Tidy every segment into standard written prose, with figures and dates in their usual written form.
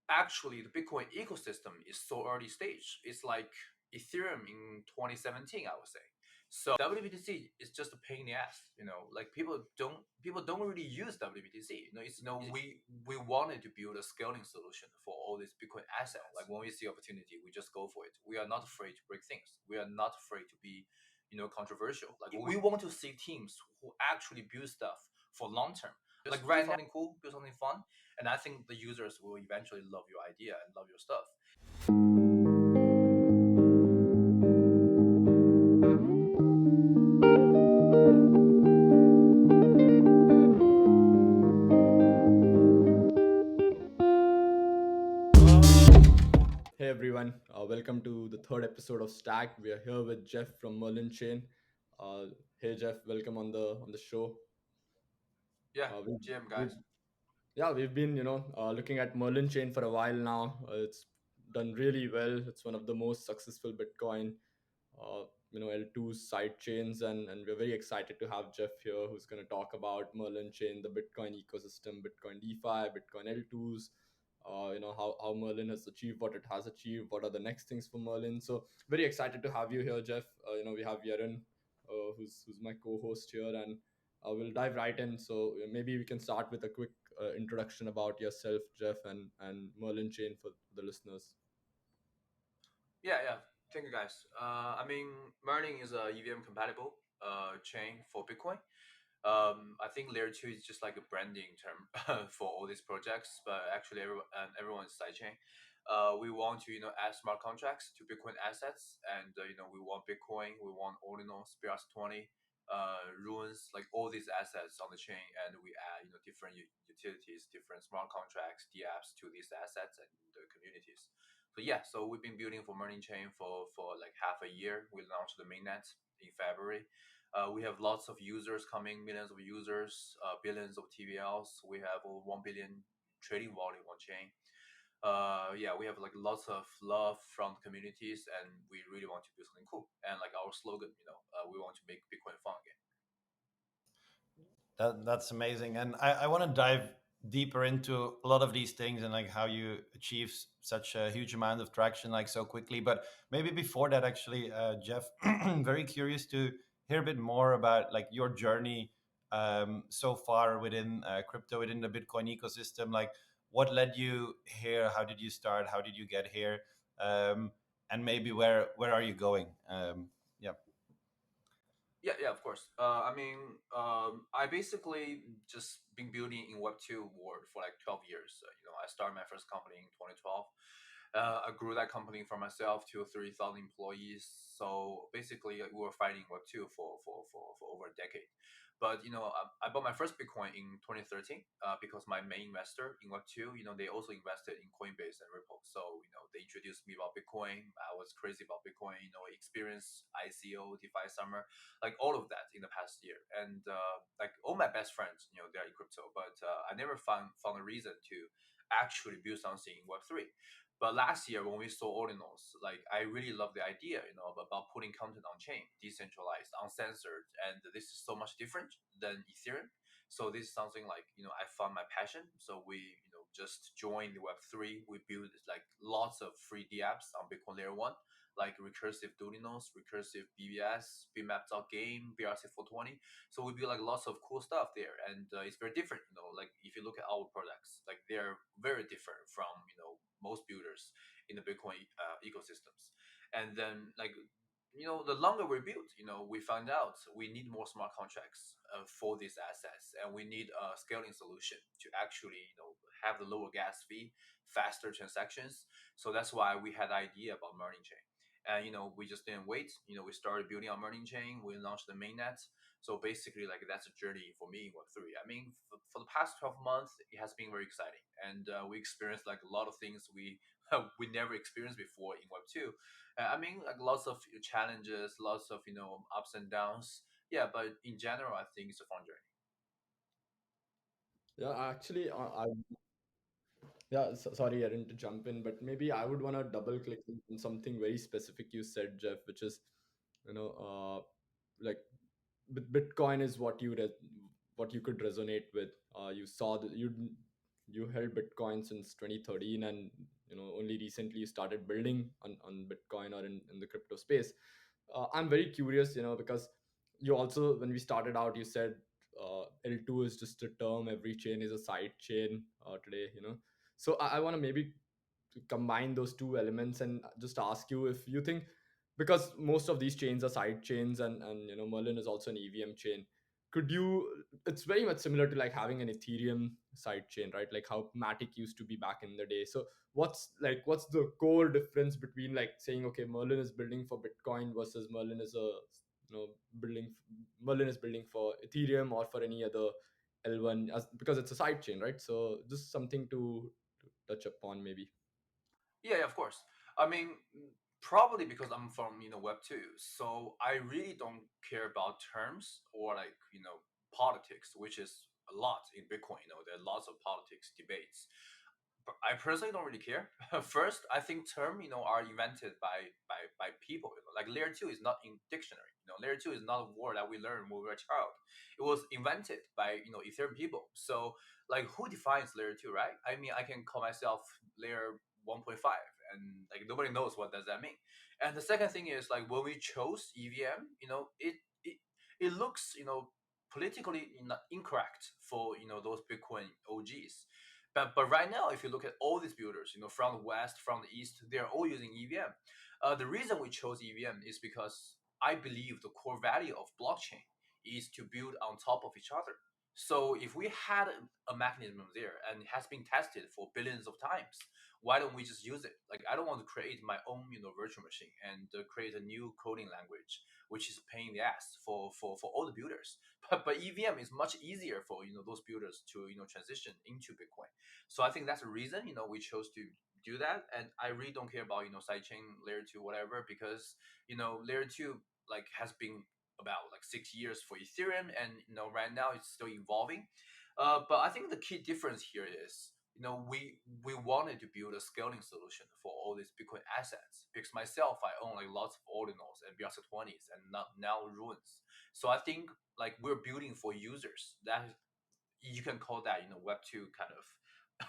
actually the Bitcoin ecosystem is so early stage. It's like Ethereum in 2017, I would say. So WBTC is just a pain in the ass. Like people don't really use WBTC. We wanted to build a scaling solution for all these Bitcoin assets. Like when we see opportunity, we just go for it. We are not afraid to break things. We are not afraid to be controversial. Like we want to see teams who actually build stuff for long term. Like right now, something cool, build something fun, and I think the users will eventually love your idea and love your stuff. Hey everyone, welcome to the third episode of Stack. We are here with Jeff from Merlin Chain. Uh, hey Jeff, welcome on the show. Yeah, Uh, we, GM we, guys. yeah, we've been looking at Merlin Chain for a while now. It's done really well. It's one of the most successful Bitcoin L2 side chains, and we're very excited to have Jeff here, who's going to talk about Merlin Chain, the Bitcoin ecosystem, Bitcoin DeFi, Bitcoin L2s. How Merlin has achieved what it has achieved. What are the next things for Merlin? So very excited to have you here, Jeff. We have Yaron, who's my co-host here, and we'll dive right in. So maybe we can start with a quick introduction about yourself, Jeff, and Merlin Chain for the listeners. Yeah. Thank you guys. Merlin is a EVM compatible chain for Bitcoin. I think layer two is just like a branding term for all these projects, but actually everyone's sidechain. We want to add smart contracts to Bitcoin assets, and we want Bitcoin, we want Ordinals, BRC20, ruins, like all these assets on the chain, and we add different utilities, different smart contracts, DApps to these assets and the communities. So yeah, so we've been building for Merlin Chain for like half a year. We launched the mainnet in February. We have lots of users coming, millions of users, billions of TVLs. We have over 1 billion trading volume on chain. Yeah, we have like lots of love from communities, and we really want to do something cool. And like our slogan, we want to make Bitcoin fun again. That's amazing, and I want to dive deeper into a lot of these things and like how you achieve such a huge amount of traction like so quickly. But maybe before that, actually, Jeff, very curious to hear a bit more about like your journey so far within crypto, within the Bitcoin ecosystem. Like, what led you here? How did you start? How did you get here? And maybe where are you going? Yeah. Yeah, of course. I basically just been building in Web2 world for like 12 years. I started my first company in 2012. I grew that company from myself to 3,000 employees. So basically, we were fighting Web2 for over a decade. But I bought my first Bitcoin in 2013 because my main investor in Web2, they also invested in Coinbase and Ripple. So they introduced me about Bitcoin. I was crazy about Bitcoin. Experience ICO, DeFi Summer, like all of that in the past year. And like all my best friends, they're in crypto, but I never found a reason to actually build something in Web3. But last year when we saw Ordinals, like I really love the idea, about putting content on chain, decentralized, uncensored, and this is so much different than Ethereum. So this is something like I found my passion. So we just joined the Web3. We built like lots of free apps on Bitcoin Layer One, like recursive Dulinos, recursive BBS, Game, BRC420. So we build like lots of cool stuff there, and it's very different. Like if you look at our products, like they're very different from most builders in the Bitcoin ecosystems. And then like the longer we build, we find out we need more smart contracts for these assets, and we need a scaling solution to actually have the lower gas fee, faster transactions. So that's why we had the idea about Merlin Chain. And we just didn't wait. We started building our Merlin Chain. We launched the mainnet. So basically, like that's a journey for me in Web3. I mean, for the past 12 months, it has been very exciting, and we experienced like a lot of things we we never experienced before in Web2. Like lots of challenges, lots of ups and downs. Yeah, but in general, I think it's a fun journey. Yeah, actually, yeah, sorry, Erin, to jump in, but maybe I would want to double click on something very specific you said, Jeff, which is, you know, like Bitcoin is what you could resonate with. You saw that you held Bitcoin since 2013, and only recently you started building on Bitcoin or in the crypto space. I'm very curious, because you also, when we started out, you said L2 is just a term. Every chain is a side chain today. So I want to maybe to combine those two elements and just ask you if you think, because most of these chains are side chains, and Merlin is also an EVM chain. Could you, it's very much similar to like having an Ethereum side chain, right? Like how Matic used to be back in the day. So what's the core difference between like saying, okay, Merlin is building for Bitcoin versus you know building Merlin is building for Ethereum or for any other L1, as because it's a side chain, right? So just something to touch upon maybe. Yeah, yeah, of course. I mean, probably because I'm from Web two, so I really don't care about terms or like politics, which is a lot in Bitcoin. There are lots of politics debates. I personally don't really care. First, I think term are invented by people. Like layer two is not in dictionary. Layer two is not a word that we learned when we were a child. It was invented by Ethereum people. So like who defines layer two, right? I mean, I can call myself layer 1.5, and like nobody knows what does that mean. And the second thing is like when we chose EVM, it it looks politically incorrect for those Bitcoin OGs. But right now, if you look at all these builders, from the west, from the east, they're all using EVM. The reason we chose EVM is because I believe the core value of blockchain is to build on top of each other. So if we had a mechanism there and it has been tested for billions of times, why don't we just use it? Like I don't want to create my own virtual machine and create a new coding language, which is paying the ass for all the builders. But EVM is much easier for those builders to transition into Bitcoin. So I think that's the reason we chose to do that. And I really don't care about sidechain layer two whatever, because layer two like has been about like 6 years for Ethereum, and right now it's still evolving. But I think the key difference here is we wanted to build a scaling solution for all these Bitcoin assets, because myself I own like lots of Ordinals and BRC20s and now ruins. So I think like we're building for users. That you can call that Web two kind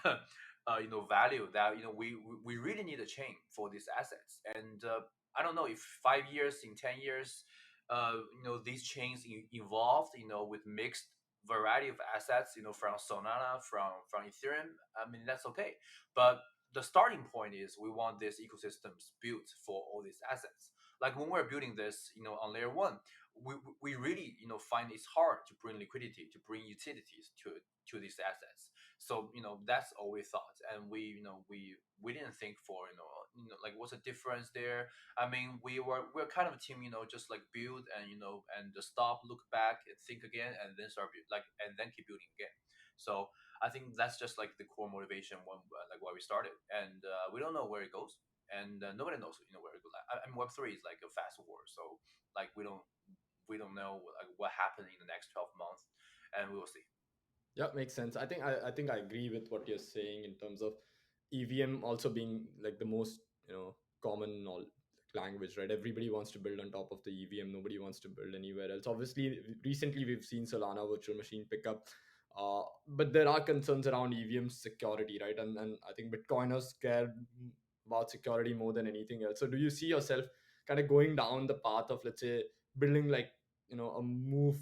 of value that we really need a chain for these assets. And I don't know if 5 years, in 10 years, these chains evolved with mixed variety of assets from Solana, from Ethereum. I mean that's okay, but the starting point is we want these ecosystems built for all these assets. Like when we're building this on layer one, we really find it's hard to bring liquidity, to bring utilities to these assets. So that's all we thought, and we didn't think for like what's the difference there. I mean we're kind of a team just like build and and just stop, look back and think again, and then start like and then keep building again. So I think that's just like the core motivation when like why we started. And we don't know where it goes, and nobody knows where it goes. I mean Web3 is like a fast war, so like we don't know like what happened in the next 12 months, and we will see. Yeah, makes sense. I think I agree with what you're saying in terms of EVM also being like the most common language, right? Everybody wants to build on top of the EVM. Nobody wants to build anywhere else. Obviously, recently we've seen Solana virtual machine pick up, but there are concerns around EVM security, right? And I think Bitcoiners care about security more than anything else. So, do you see yourself kind of going down the path of, let's say, building like a move,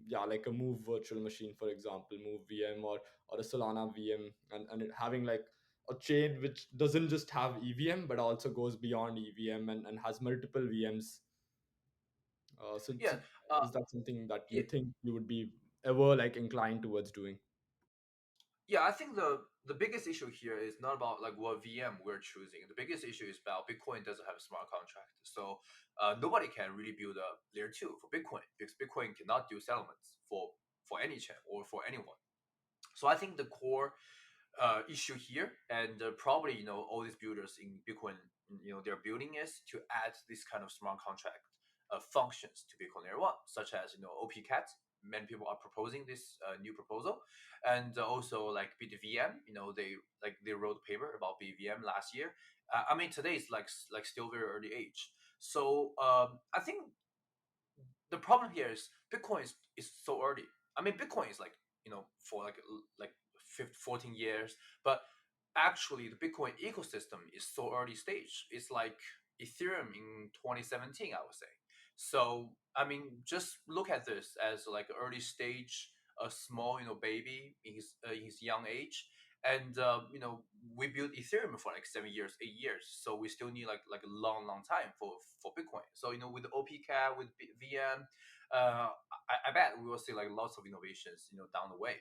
yeah, like a move virtual machine, for example, move VM, or a Solana VM, and it having like a chain which doesn't just have EVM but also goes beyond EVM and has multiple VMs. So Yeah, uh, is that something that you yeah, think you would be ever like inclined towards doing? yeah. I think the biggest issue here is not about like what VM we're choosing. The biggest issue is about Bitcoin doesn't have a smart contract, so nobody can really build a layer two for Bitcoin, because Bitcoin cannot do settlements for any chain or for anyone. So I think the core issue here, and probably all these builders in Bitcoin, they're building is to add this kind of smart contract functions to Bitcoin Layer One, such as OP-Cat. Many people are proposing this new proposal, and also like BitVM. They wrote a paper about BVM last year. I mean today is like still very early age. So I think the problem here is Bitcoin is so early. I mean, Bitcoin is like for like 14 years. But actually, the Bitcoin ecosystem is so early stage. It's like Ethereum in 2017, I would say. So I mean, just look at this as like an early stage, a small baby in his young age, and we built Ethereum for like 7 years, 8 years. So we still need like a long time for Bitcoin. So with the OPCAP, with VM, I bet we will see like lots of innovations down the way.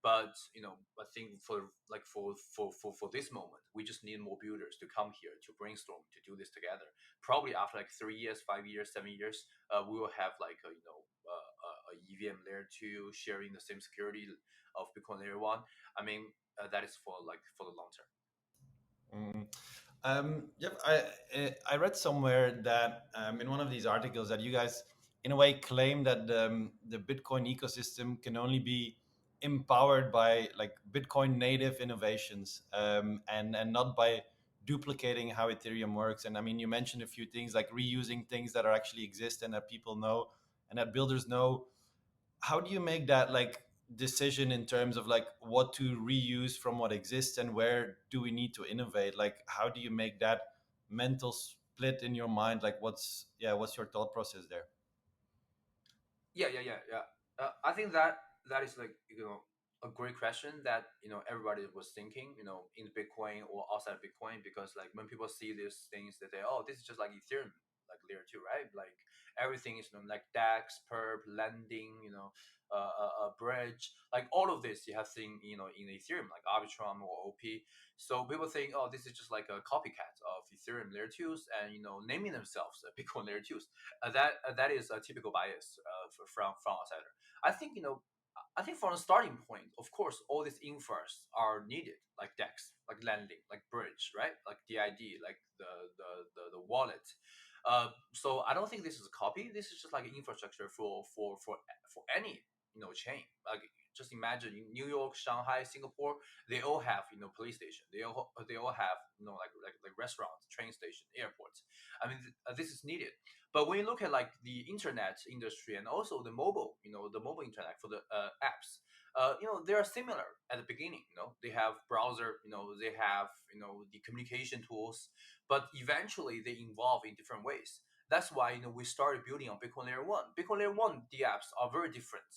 But I think for this moment, we just need more builders to come here to brainstorm to do this together. Probably after like 3 years, 5 years, 7 years, we will have like a EVM layer two sharing the same security of Bitcoin layer one. I mean, that is for the long term. Mm. Yep, I read somewhere that in one of these articles that you guys, in a way, claim that the Bitcoin ecosystem can only be empowered by like Bitcoin native innovations, and not by duplicating how Ethereum works. And I mean, you mentioned a few things like reusing things that are actually exist and that people know and that builders know. How do you make that like decision in terms of like what to reuse from what exists and where do we need to innovate? Like how do you make that mental split in your mind? Like what's your thought process there? Yeah. I think that is like a great question that everybody was thinking in Bitcoin or outside Bitcoin, because like when people see these things they say, oh, this is just like Ethereum, like layer two, right? Like everything is like DEX, perp, lending, bridge, like all of this you have seen in Ethereum, like Arbitrum or OP. So people think, oh, this is just like a copycat of Ethereum layer twos, and naming themselves Bitcoin layer twos. That is a typical bias from outsider. I think I think from the starting point, of course, all these infras are needed, like DEX, like lending, like bridge, right? Like DID, like the wallet. So I don't think this is a copy. This is just like an infrastructure for any chain. Like just imagine in New York, Shanghai, Singapore, they all have police station. They all have like restaurants, train station, airports. I mean, this is needed. But when you look at like the internet industry and also the mobile internet for the apps, they are similar at the beginning. They have browser, they have the communication tools, but eventually they evolve in different ways. That's why we started building on Bitcoin Layer One. Bitcoin Layer One, the apps are very different.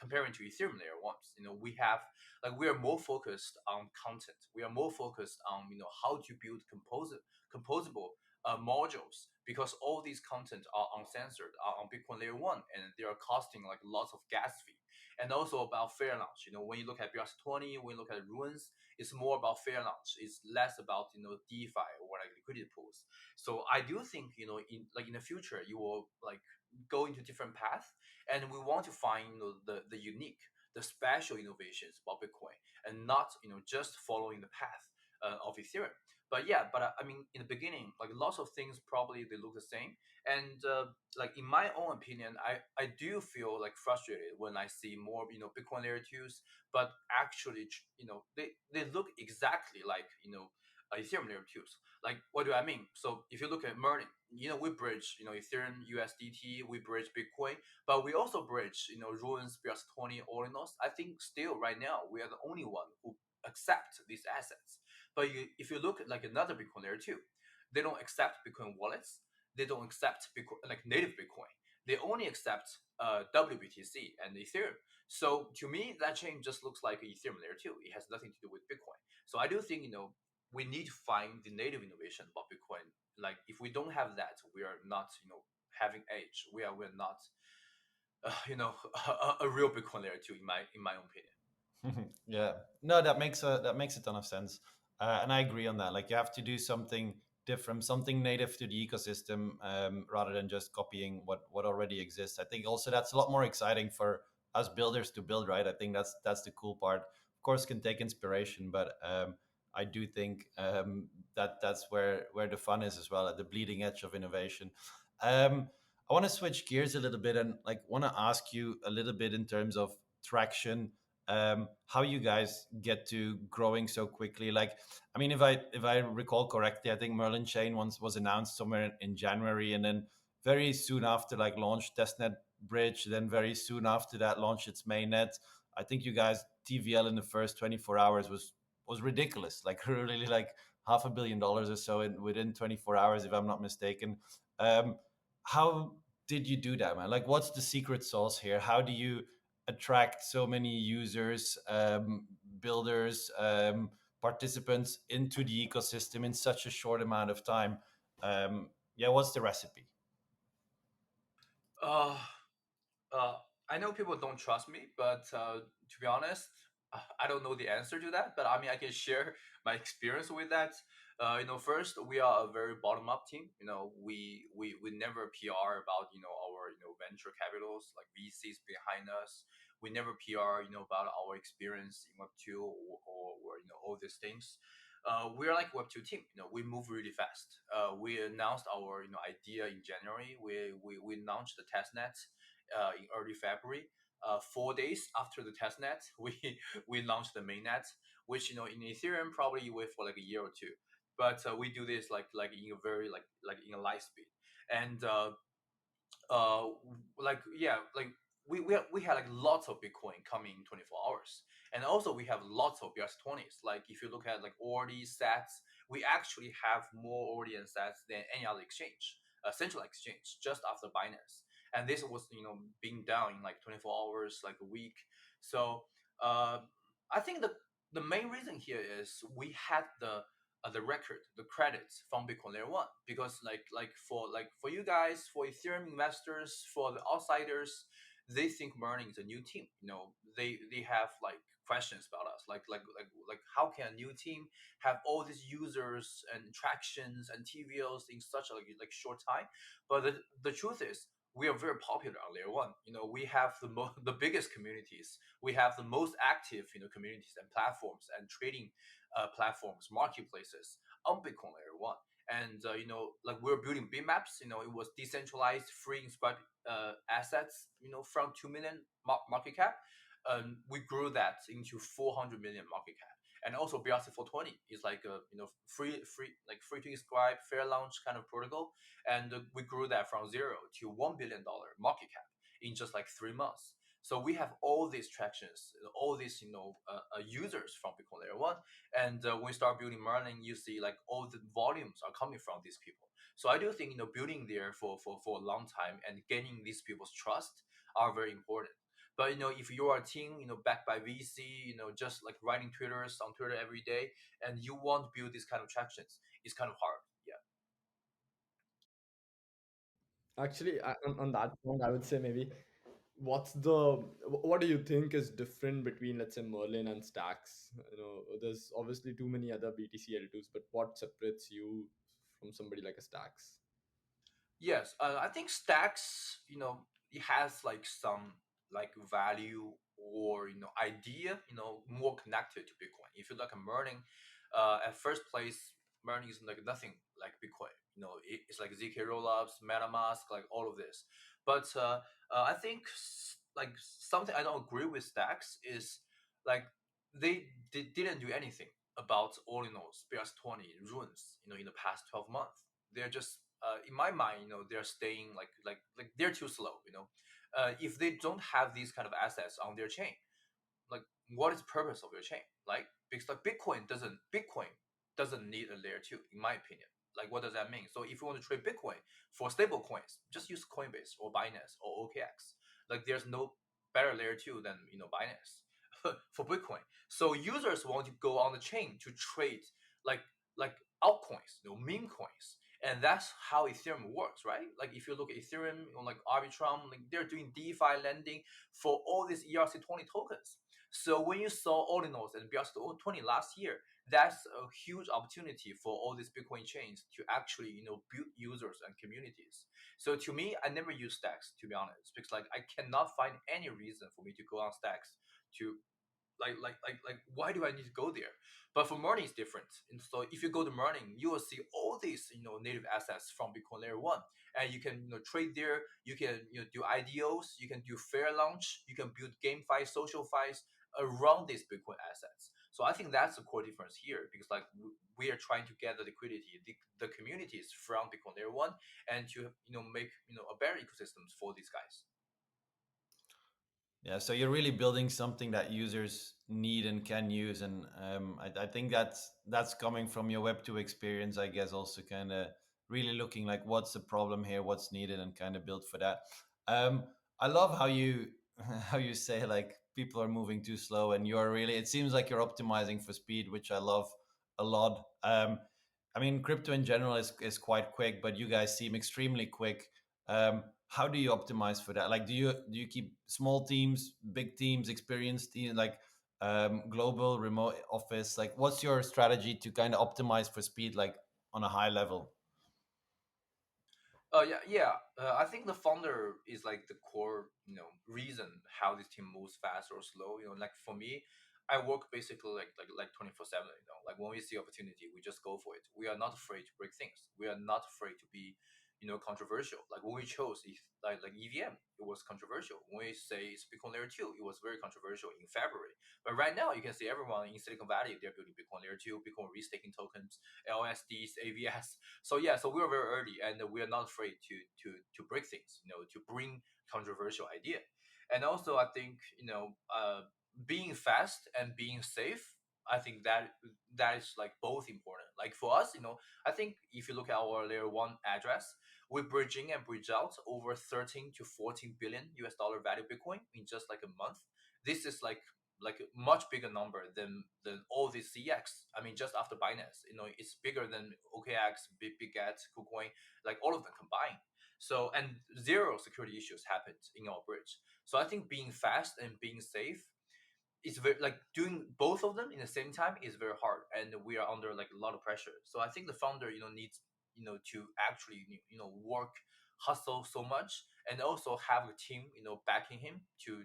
Comparing to Ethereum Layer Ones, we have like we are more focused on content. We are more focused on how to build composable modules, because all these content are uncensored, are on Bitcoin Layer One, and they are costing like lots of gas fee. And also about fair launch. When you look at BRC20, when you look at ruins, it's more about fair launch. It's less about DeFi or like liquidity pools. So I do think in the future you will like go into different path, and we want to find the unique, the special innovations about Bitcoin, and not just following the path of Ethereum. But yeah, I mean, in the beginning, like lots of things probably they look the same, and like in my own opinion, I do feel like frustrated when I see more Bitcoin layer twos, but actually they look exactly like Ethereum layer twos. Like what do I mean? So if you look at Merlin, we bridge Ethereum USDT, we bridge Bitcoin, but we also bridge Ruins, BRC20, Ordinals. I think still right now we are the only one who accept these assets. But if you look at like another Bitcoin layer two, they don't accept Bitcoin wallets. They don't accept Bitcoin like native Bitcoin. They only accept WBTC and Ethereum. So to me, that chain just looks like Ethereum layer two. It has nothing to do with Bitcoin. So I do think we need to find the native innovation about Bitcoin. Like if we don't have that, we are not having edge. We're not a real Bitcoin layer two in my own opinion. Yeah, no, that makes a ton of sense, and I agree on that. Like you have to do something different, something native to the ecosystem, rather than just copying what already exists. I think also that's a lot more exciting for us builders to build, right? I think that's the cool part. Of course, can take inspiration, but I do think that's where the fun is as well, at the bleeding edge of innovation. Um, I want to switch gears a little bit and like want to ask you a little bit in terms of traction, how you guys get to growing so quickly. Like, I mean, if I recall correctly, I think Merlin Chain once was announced somewhere in January, and then very soon after, like launched testnet bridge. Then very soon after that, launched its mainnet. I think you guys TVL in the first 24 hours was ridiculous, like really like $500 million or so within 24 hours, if I'm not mistaken. Um, how did you do that, man? Like, what's the secret sauce here? How do you attract so many users, builders, participants into the ecosystem in such a short amount of time? Yeah, what's the recipe? Uh, uh, I know people don't trust me, but to be honest, I don't know the answer to that. But I mean, I can share my experience with that. First we are a very bottom up team. We never PR about our venture capitals like VCs behind us. We never PR about our experience in Web two or all these things. We're like Web two team. We move really fast. We announced our idea in January. We launched the testnet in early February. 4 days after the testnet, we launched the mainnet, which in Ethereum probably wait for like a year or two, but we do this like in a very like in a light speed, and uh like yeah like we had like lots of bitcoin coming in 24 hours, and also we have lots of BRC20s. Like if you look at like Ordi sats, we actually have more Ordi and sats than any other exchange, central exchange, just after Binance. And this was being done in like 24 hours, like a week. So uh I think the main reason here is we had the record, the credits from Bitcoin Layer One, because for you guys, for Ethereum investors, for the outsiders, they think Merlin is a new team. They have like questions about us, like how can a new team have all these users and attractions and TVLs in such a like short time? But the truth is, we are very popular on Layer One. We have the biggest communities. We have the most active communities and platforms and trading platforms, marketplaces on Bitcoin Layer One. And like we're building bitmaps. It was decentralized, free inscribed assets. From 2 million market cap, we grew that into 400 million market cap. And also BRC 420 is like a free to inscribe, fair launch kind of protocol, and we grew that from zero to $1 billion market cap in just like 3 months. So we have all these tractions, all these users from Bitcoin Layer One, and when we start building Merlin, you see like all the volumes are coming from these people. So I do think building there for a long time and gaining these people's trust are very important. But if you are a team backed by VC, just like writing twitters on Twitter every day, and you want to build these kind of tractions, it's kind of hard. Yeah. Actually, on that point, I would say maybe what do you think is different between, let's say, Merlin and Stacks? There's obviously too many other BTC L2s, but what separates you from somebody like a Stacks? Yes, I think Stacks, it has like some like value or idea, more connected to Bitcoin. If you look at Merlin, at first place, Merlin is like nothing like Bitcoin. It's like ZK rollups, MetaMask, like all of this. But I think like something I don't agree with Stacks is like they didn't do anything about Ordinals, BRC20 runes, in the past 12 months. They're just in my mind, they're staying like they're too slow. If they don't have these kind of assets on their chain, like what is the purpose of your chain? Like because like Bitcoin doesn't need a layer two, in my opinion. Like what does that mean? So if you want to trade Bitcoin for stable coins, just use Coinbase or Binance or OKX. Like there's no better layer two than Binance for Bitcoin. So users want to go on the chain to trade like like altcoins, meme coins, and that's how Ethereum works, right? Like if you look at Ethereum or like Arbitrum, like they're doing DeFi lending for all these ERC20 tokens. So when you saw Ordinals and BRC20 last year, that's a huge opportunity for all these Bitcoin chains to actually build users and communities. So to me, I never use Stacks, to be honest, because like I cannot find any reason for me to go on Stacks to why do I need to go there? But for Merlin it's different. And so if you go to Merlin, you will see all these native assets from Bitcoin Layer One, and you can trade there. You can do IDOs. You can do fair launch. You can build GameFi, social files around these Bitcoin assets. So I think that's the core difference here, because like we are trying to get the liquidity, the communities from Bitcoin Layer One, and to make a better ecosystems for these guys. Yeah, so you're really building something that users need and can use, and I think that's coming from your Web 2 experience, I guess. Also, kind of really looking like what's the problem here, what's needed, and kind of build for that. Um, I love how you how you say like people are moving too slow, and you're really. It seems like you're optimizing for speed, which I love a lot. I mean, crypto in general is quite quick, but you guys seem extremely quick. How do you optimize for that? Like, do you keep small teams, big teams, experienced teams, like global, remote office? Like, what's your strategy to kind of optimize for speed, like on a high level? Yeah, yeah. I think the founder is like the core, reason how this team moves fast or slow. Like for me, I work basically like 24/7. Like when we see opportunity, we just go for it. We are not afraid to break things. We are not afraid to be, controversial. Like when we chose like EVM, it was controversial. When we say it's Bitcoin Layer 2, it was very controversial in February. But right now, you can see everyone in Silicon Valley, they're building Bitcoin Layer 2, Bitcoin restaking tokens, LSDs, AVS. So yeah, so we were very early, and we are not afraid to break things, to bring controversial idea. And also, I think being fast and being safe. I think that is like both important. Like for us, I think if you look at our layer one address, we bridge in and bridge out over 13 to 14 billion US dollar value Bitcoin in just like a month. This is like a much bigger number than all these CX. I mean, just after Binance, it's bigger than OKX, Bitget, KuCoin, like all of them combined. So and zero security issues happened in our bridge. So I think being fast and being safe, it's very like doing both of them in the same time is very hard, and we are under like a lot of pressure. So I think the founder needs to actually work, hustle so much, and also have a team backing him to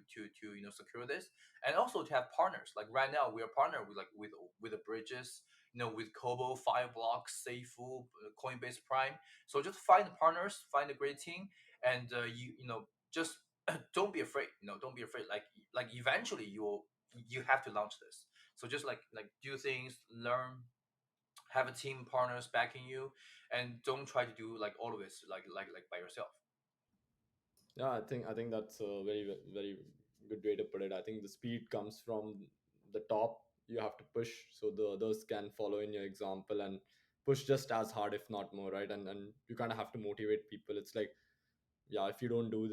secure this, and also to have partners. Like right now we are partnered with with the bridges, with Kobo, Fireblock, Seifu, Coinbase Prime. So just find partners, find a great team, and just don't be afraid. Don't be afraid. Like eventually you have to launch this. So just like do things, learn, have a team partners backing you, and don't try to do like all of this like by yourself. Yeah, I think that's a very good way to put it. I think the speed comes from the top. You have to push so the others can follow in your example and push just as hard, if not more, right? And you kind of have to motivate people. It's like, yeah, if you don't do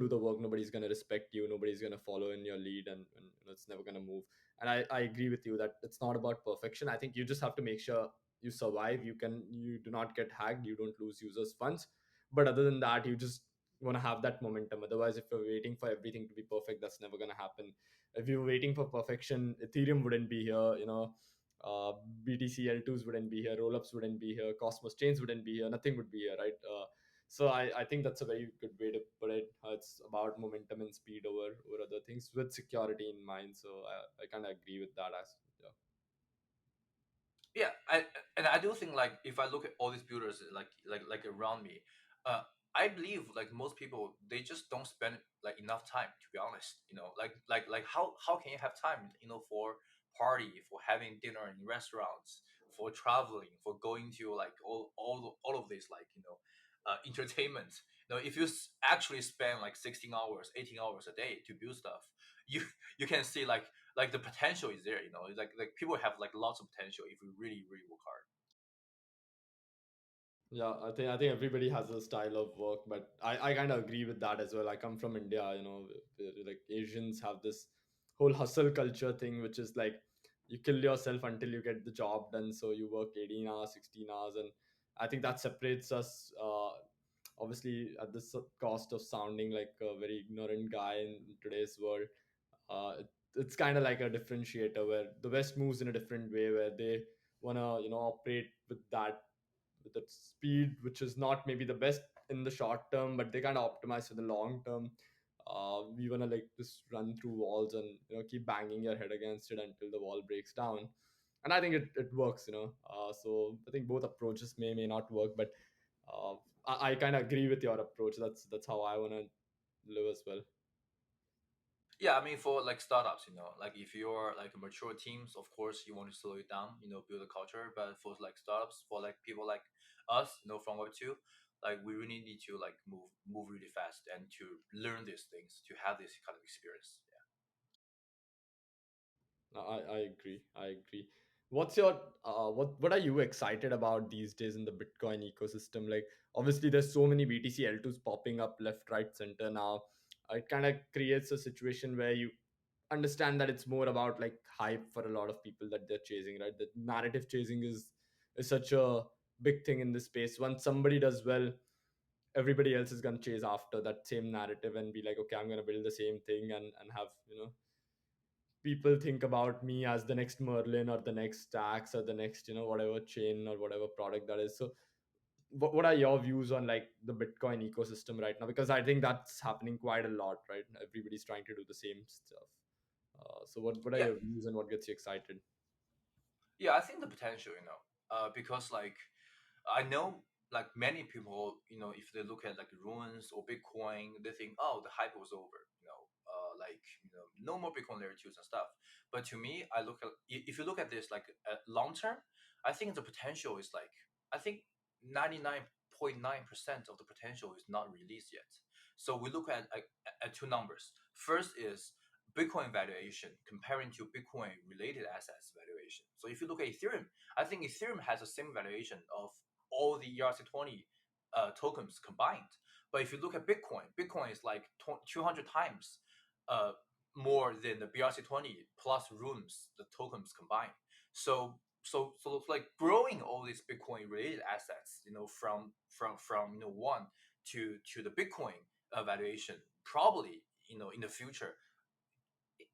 the work, nobody's gonna respect you, nobody's gonna follow in your lead, and it's never gonna move. And I agree with you that it's not about perfection. I think you just have to make sure you survive, you do not get hacked, you don't lose users funds. But other than that, you just want to have that momentum. Otherwise, if you're waiting for everything to be perfect, that's never gonna happen. If you're waiting for perfection, Ethereum wouldn't be here, uh, BTC L2s wouldn't be here, rollups wouldn't be here, Cosmos chains wouldn't be here, nothing would be here, right? So I think that's a very good way to put it. It's about momentum and speed over other things with security in mind. So I kind of agree with that as yeah. Yeah, and I do think like if I look at all these builders like around me, uh, I believe like most people they just don't spend like enough time, to be honest. Like how can you have time for party, for having dinner in restaurants, for traveling, for going to like all of this like entertainment. If you actually spend like 16 hours, 18 hours a day to build stuff, you you can see like the potential is there. Like people have like lots of potential if we really work hard. Yeah, I think everybody has a style of work, but I kind of agree with that as well. I come from India, like Asians have this whole hustle culture thing, which is like you kill yourself until you get the job done. So you work 18 hours, 16 hours, and I think that separates us. Obviously, at the cost of sounding like a very ignorant guy in today's world. It's kind of like a differentiator where the West moves in a different way, where they wanna operate with that speed, which is not maybe the best in the short term, but they kind of optimize for the long term. We wanna like just run through walls and keep banging your head against it until the wall breaks down. And I think it works. So I think both approaches may not work, but uh, I kind of agree with your approach. That's how I wanna live as well. Yeah, I mean for like startups, like if you're like a mature teams, of course you want to slow it down, build a culture. But for like startups, for like people like us, from Web 2, like we really need to like move really fast and to learn these things, to have this kind of experience. I agree. I agree. What's your what are you excited about these days in the Bitcoin ecosystem? Like obviously there's so many BTC L2s popping up left, right, center now. It kind of creates a situation where you understand that it's more about like hype for a lot of people that they're chasing, right? The narrative chasing is such a big thing in this space. Once somebody does well, everybody else is gonna chase after that same narrative and be like, okay, I'm gonna build the same thing and have people think about me as the next Merlin or the next Stacks or the next whatever chain or whatever product that is. So what are your views on like the Bitcoin ecosystem right now? Because I think that's happening quite a lot, right? Everybody's trying to do the same stuff. So what are Yeah, your views and what gets you excited? yeah, I think the potential, because like I know like many people, if they look at like ruins or Bitcoin, they think, oh, the hype was over, like no more Bitcoin layer twos and stuff. But to me, I look at if you look at this like long term, I think the potential is like, I think 99.9% of the potential is not released yet. So we look at two numbers. First is Bitcoin valuation comparing to Bitcoin related assets valuation. So if you look at Ethereum, I think Ethereum has the same valuation of all the ERC20 tokens combined. But if you look at Bitcoin, Bitcoin is like 200 times uh, more than the BRC20 plus rooms, the tokens combined. So it's like growing all these Bitcoin related assets, from one to the Bitcoin valuation, probably in the future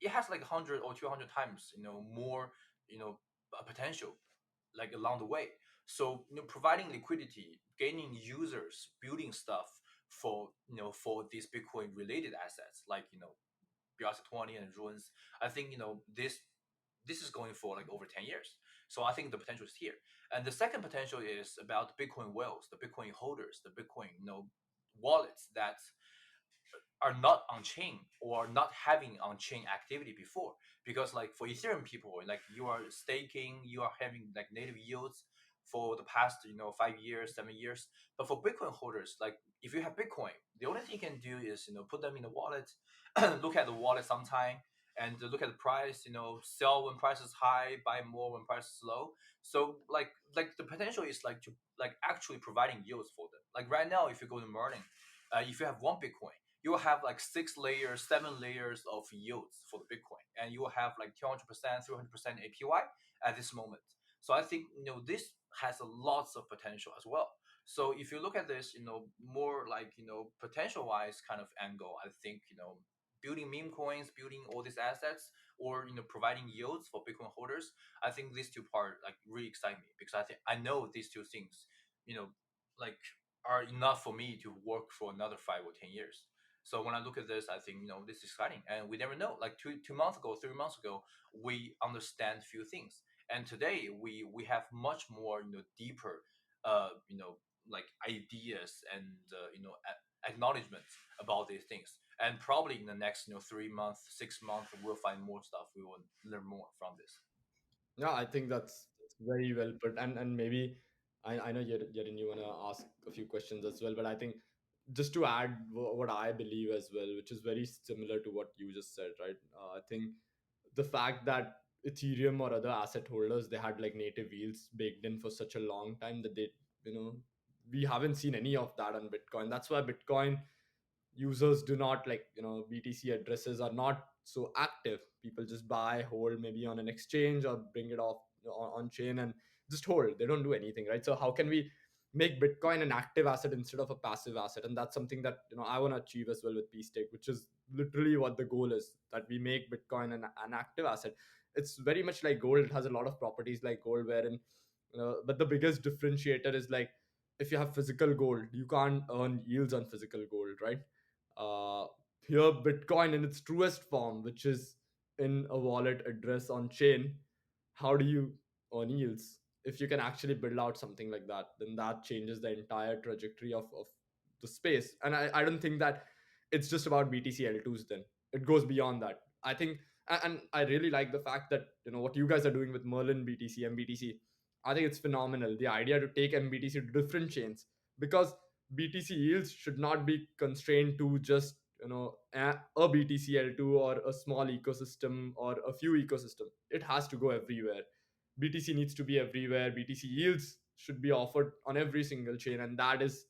it has like 100 or 200 times more potential like along the way. So providing liquidity, gaining users, building stuff for these Bitcoin related assets like BRC20 and ruins. I think this is going for like over 10 years. So I think the potential is here. And the second potential is about Bitcoin whales, the Bitcoin holders, the Bitcoin wallets that are not on chain or not having on chain activity before. Because like for Ethereum people, like you are staking, you are having like native yields for the past 5 years, 7 years. But for Bitcoin holders, like if you have Bitcoin, the only thing you can do is put them in the wallet, look at the wallet sometime, and look at the price, sell when price is high, buy more when price is low. So like the potential is like to like actually providing yields for them. Like right now, if you go to Merlin, if you have one Bitcoin, you will have like 6 layers, 7 layers of yields for the Bitcoin, and you will have like 200%, 300% APY at this moment. So I think this has a lots of potential as well. So if you look at this, more like potential wise kind of angle, I think building meme coins, building all these assets, or providing yields for Bitcoin holders. I think these two part like really excite me because I know these two things, you know, like are enough for me to work for another 5 or 10 years. So when I look at this, I think this is exciting, and we never know. Like two months ago, 3 months ago, we understand few things, and today we have much more deeper, like ideas and acknowledgement about these things. And probably in the next 3 months, 6 months, we'll find more stuff. We will learn more from this. Yeah, I think that's very well put. And maybe I know Yerin, you want to ask a few questions as well, but I think just to add what I believe as well, which is very similar to what you just said, right? I think the fact that Ethereum or other asset holders, they had like native yields baked in for such a long time that they, you know, we haven't seen any of that on Bitcoin. That's why Bitcoin users do not like, BTC addresses are not so active. People just buy, hold maybe on an exchange or bring it off on chain and just hold. They don't do anything, right? So how can we make Bitcoin an active asset instead of a passive asset? And that's something that I want to achieve as well with P Stake, which is literally what the goal is, that we make Bitcoin an active asset. It's very much like gold. It has a lot of properties like gold, wherein but the biggest differentiator is like, if you have physical gold, you can't earn yields on physical gold, right? uh, Here Bitcoin in its truest form, which is in a wallet address on chain, how do you earn yields? If you can actually build out something like that, then that changes the entire trajectory of the space. And I don't think that it's just about BTC L2s then. it goes beyond that. I think, and I really like the fact that what you guys are doing with Merlin BTC, MBTC. I think it's phenomenal. The idea to take MBTC to different chains, because BTC yields should not be constrained to just a BTC L2 or a small ecosystem or a few ecosystem. It has to go everywhere. BTC needs to be everywhere. BTC yields should be offered on every single chain, and that is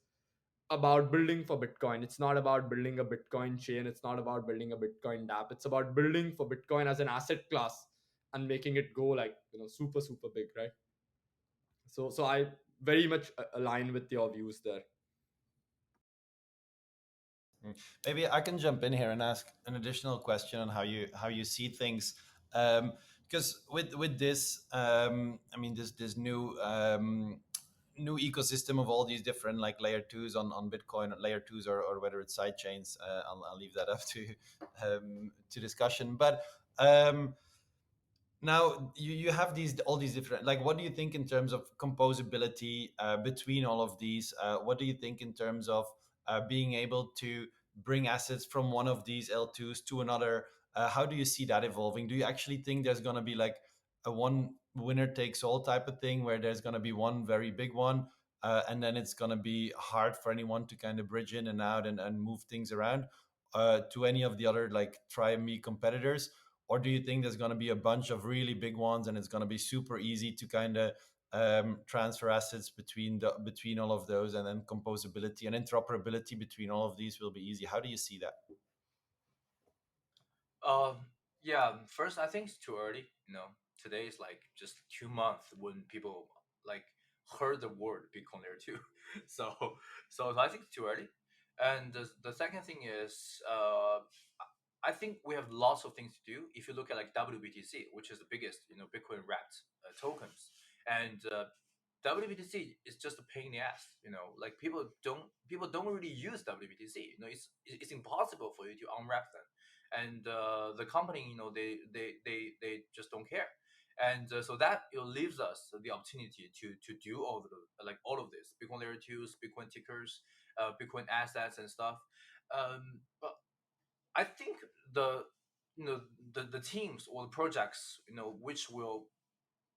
about building for Bitcoin. It's not about building a Bitcoin chain. It's not about building a Bitcoin dApp. It's about building for Bitcoin as an asset class and making it go like super super big, right? So I very much align with your views there. Mm. Maybe I can jump in here and ask an additional question on how you see things. Because with this, I mean this new ecosystem of all these different like layer twos on Bitcoin, layer twos or whether it's side chains. I'll leave that up to discussion. But um, now you have these all these different, like, what do you think in terms of composability between all of these? What do you think in terms of being able to bring assets from one of these L2s to another? How do you see that evolving? Do you actually think there's going to be like a one winner takes all type of thing where there's going to be one very big one, and then it's going to be hard for anyone to kind of bridge in and out and move things around to any of the other like try me competitors? Or do you think there's going to be a bunch of really big ones and it's going to be super easy to kind of transfer assets between all of those, and then composability and interoperability between all of these will be easy? How do you see that? Um, yeah, first I think it's too early. Today is like just 2 months when people like heard the word Bitcoin Layer 2. so so I think it's too early. And the second thing is, I think we have lots of things to do. If you look at like WBTC, which is the biggest Bitcoin wrapped tokens, and WBTC is just a pain in the ass. Like people don't really use WBTC. It's impossible for you to unwrap them, and the company, they just don't care. And so that leaves us the opportunity to do all of this Bitcoin layer twos, Bitcoin tickers, Bitcoin assets and stuff. But I think the you know the teams or the projects which will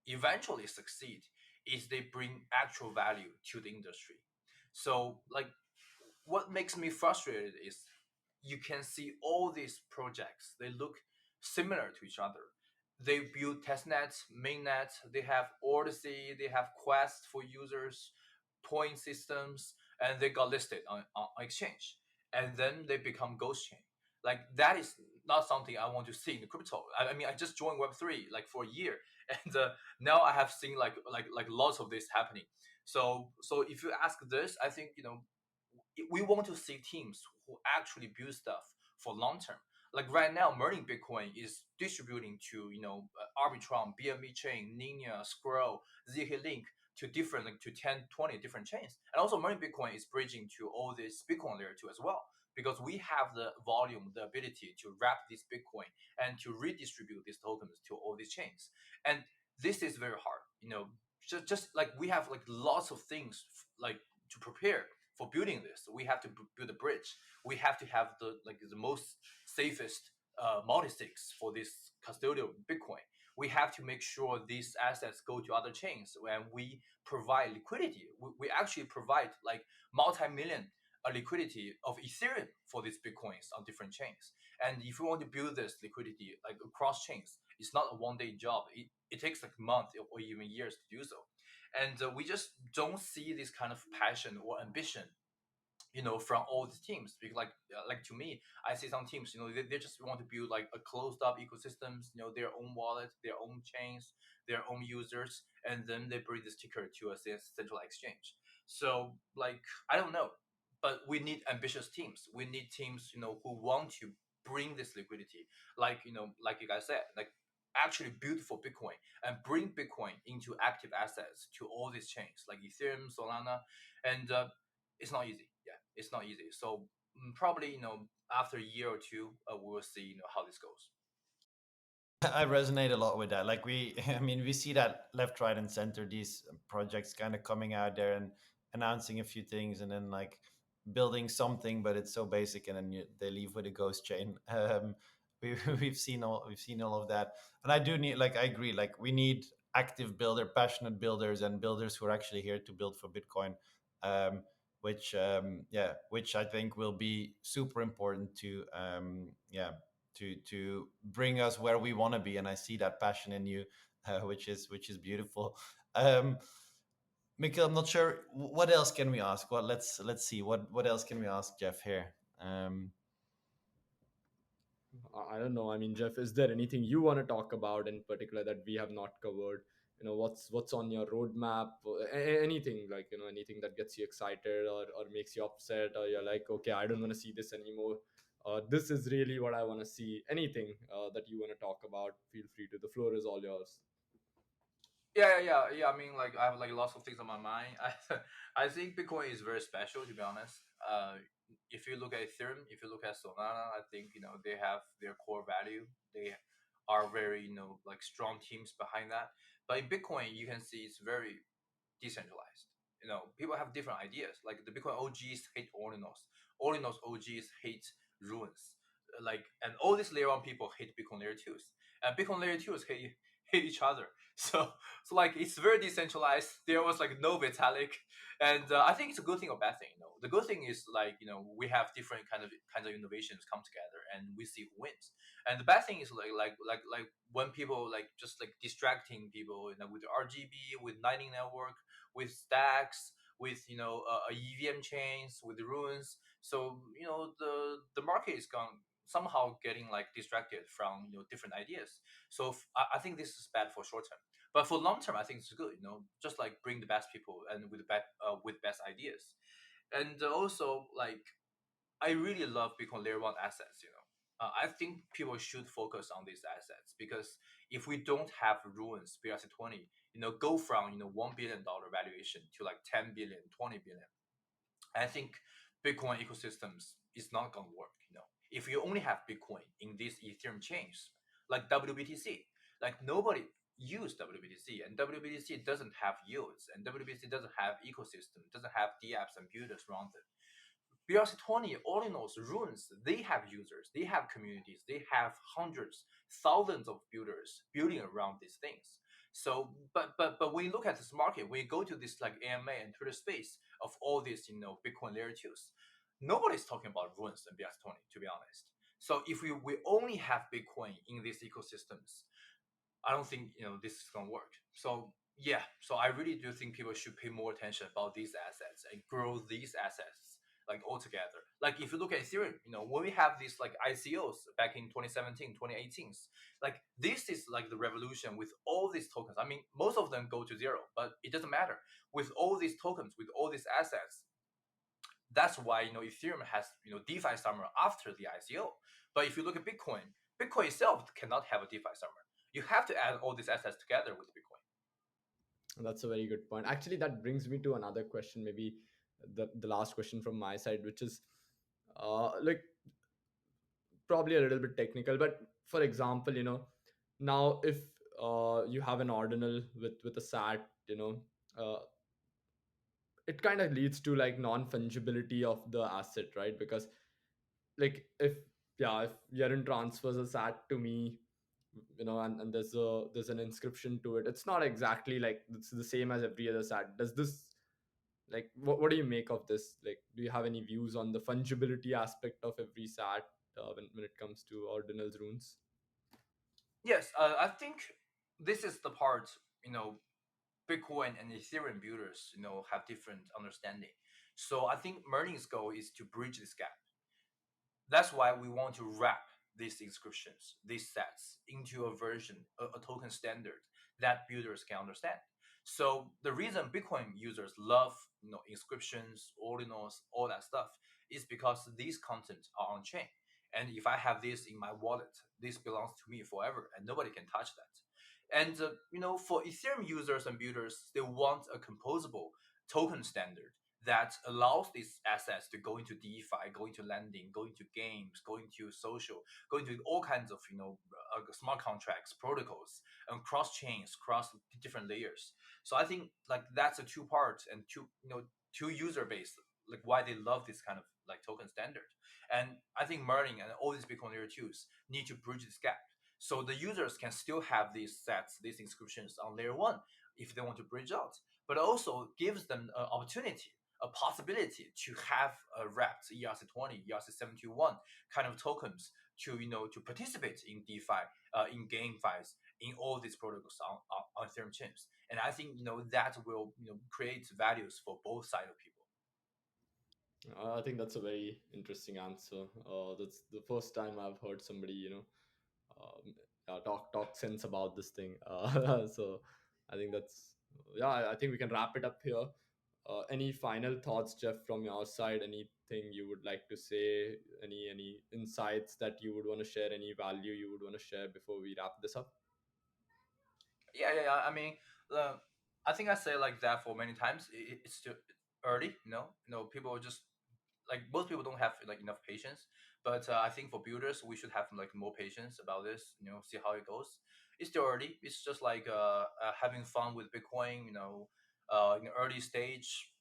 eventually succeed is they bring actual value to the industry. So like what makes me frustrated is you can see all these projects, they look similar to each other. They build testnets, mainnet, they have Odyssey, they have Quest for users, point systems, and they got listed on exchange. And then they become ghost chain. Like that is not something I want to see in the crypto. I mean, I just joined Web3 like for a year, and now I have seen like lots of this happening. So if you ask this, I think we want to see teams who actually build stuff for long term. Like right now, Merlin Bitcoin is distributing to Arbitrum, BNB Chain, Nina, Scroll, ZK Link to different like to 10, 20 different chains. And also Merlin Bitcoin is bridging to all this Bitcoin layer 2 as well. Because we have the volume, the ability to wrap this Bitcoin and to redistribute these tokens to all these chains. And this is very hard. Just like we have like lots of things like to prepare for building this. We have to build a bridge. We have to have the most safest multi-sigs for this custodial Bitcoin. We have to make sure these assets go to other chains, and we provide liquidity. We actually provide like multi-million liquidity of Ethereum for these Bitcoins on different chains. And if you want to build this liquidity like across chains, it's not a one-day job. It takes like months or even years to do so. And we just don't see this kind of passion or ambition from all the teams. Because like to me, I see some teams they just want to build like a closed up ecosystems, their own wallet, their own chains, their own users, and then they bring this ticker to a central exchange. So like I don't know, but we need ambitious teams. We need teams who want to bring this liquidity, like you guys said, like actually build for Bitcoin and bring Bitcoin into active assets to all these chains like Ethereum, Solana, and it's not easy. Yeah, it's not easy. So probably after a year or two, we will see how this goes. I resonate a lot with that. Like I mean, we see that left, right, and center. These projects kind of coming out there and announcing a few things, and then like building something, but it's so basic, and then they leave with a ghost chain. we've seen all of that. And I do need, like, I agree, like we need active builder, passionate builders, and builders who are actually here to build for Bitcoin. um, which I think will be super important to to bring us where we want to be. And I see that passion in you, which is beautiful. um, Mikhail, I'm not sure what else can we ask. Well, let's see what else can we ask Jeff here. um, I don't know. I mean, Jeff, is there anything you want to talk about in particular that we have not covered? What's on your roadmap? Anything, like, anything that gets you excited, or makes you upset, or you're like, okay, I don't want to see this anymore. This is really what I want to see. Anything that you want to talk about, feel free to. The floor is all yours. Yeah. I mean, like, I have like lots of things on my mind. I think Bitcoin is very special, to be honest. If you look at Ethereum, if you look at Solana, I think they have their core value. They are very like strong teams behind that. But in Bitcoin, you can see it's very decentralized. People have different ideas. Like the Bitcoin OGs hate Ordinals. Ordinals OGs hate ruins. Like, and all these layer one people hate Bitcoin layer twos, and Bitcoin layer twos hate each other. So like it's very decentralized. There was like no Vitalik, and I think it's a good thing or bad thing. The good thing is like we have different kinds of innovations come together, and we see who wins. And the bad thing is like when people like just like distracting people, with RGB, with Lightning Network, with stacks, with EVM chains, with runes. So the market is gone somehow getting like distracted from different ideas. So I think this is bad for short term, but for long term I think it's good. Just like bring the best people and with best ideas. And also like I really love Bitcoin layer one assets. I think people should focus on these assets, because if we don't have ruins BRC20, go from $1 billion valuation to like 10 billion, 20 billion. I think Bitcoin ecosystems is not gonna work. If you only have Bitcoin in these Ethereum chains, like WBTC, like nobody use WBTC, and WBTC doesn't have yields, and WBTC doesn't have ecosystem, doesn't have DApps and builders around it. BRC20, Ordinals, Runes, they have users, they have communities, they have hundreds, thousands of builders building around these things. So, but when you look at this market, when you go to this like AMA and Twitter space of all these Bitcoin layer twos, nobody's talking about Runes and BRC20, to be honest. So if we only have Bitcoin in these ecosystems, I don't think this is gonna work. So yeah, so I really do think people should pay more attention about these assets and grow these assets like all together. Like if you look at Ethereum, when we have these like ICOs back in 2017, 2018, like this is like the revolution with all these tokens. I mean, most of them go to zero, but it doesn't matter. With all these tokens, with all these assets, that's why Ethereum has DeFi summer after the ICO. But if you look at Bitcoin, Bitcoin itself cannot have a DeFi summer. You have to add all these assets together with Bitcoin. That's a very good point. Actually, that brings me to another question, maybe the last question from my side, which is like probably a little bit technical, but for example, now if you have an ordinal with a sat, uh, it kind of leads to like non-fungibility of the asset, right? Because like if yeah, if Yerin transfers a sat to me, and there's an inscription to it, it's not exactly like it's the same as every other sat. Does this, like, what do you make of this? Like, do you have any views on the fungibility aspect of every sat when it comes to ordinals runes? Yes, I think this is the part Bitcoin and Ethereum builders have different understanding. So I think Merlin's goal is to bridge this gap. That's why we want to wrap these inscriptions, these sets, into a version, a token standard that builders can understand. So the reason Bitcoin users love inscriptions, ordinals, all that stuff is because these contents are on chain. And if I have this in my wallet, this belongs to me forever, and nobody can touch that. And for Ethereum users and builders, they want a composable token standard that allows these assets to go into DeFi, go into lending, go into games, go into social, go into all kinds of smart contracts, protocols, and cross chains, cross different layers. So I think like that's a two part and two user base like why they love this kind of like token standard. And I think Merlin and all these Bitcoin layer twos need to bridge this gap. So the users can still have these sets, these inscriptions on layer one if they want to bridge out, but also gives them an opportunity, a possibility to have a wrapped ERC20, ERC721 kind of tokens to to participate in DeFi, in GameFi's, in all these protocols on Ethereum chains. And I think that will create values for both sides of people. I think that's a very interesting answer. That's the first time I've heard somebody, talk sense about this thing. So I think that's yeah. I think we can wrap it up here. Any final thoughts, Jeff, from your side? Anything you would like to say? Any insights that you would want to share? Any value you would want to share before we wrap this up? Yeah. I mean, uh, I think I say like that for many times. It's still early, people are just like most people don't have like enough patience, but I think for builders we should have like more patience about this, see how it goes. It's still early. It's just like having fun with Bitcoin, in the early stage.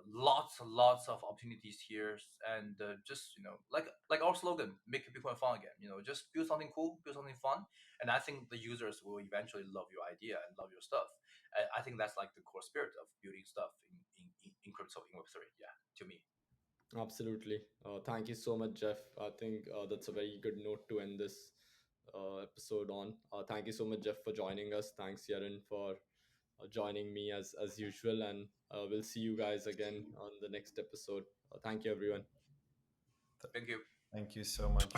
Lots of opportunities here, and just like our slogan, make Bitcoin fun again. Just build something cool, build something fun, and I think the users will eventually love your idea and love your stuff. I think that's like the core spirit of building stuff in crypto, in Web3. Yeah, to me. Absolutely. Thank you so much, Jeff. I think that's a very good note to end this episode on. Thank you so much, Jeff, for joining us. Thanks, Yaron, for joining me as usual. And we'll see you guys again on the next episode. Thank you, everyone. Thank you. Thank you so much.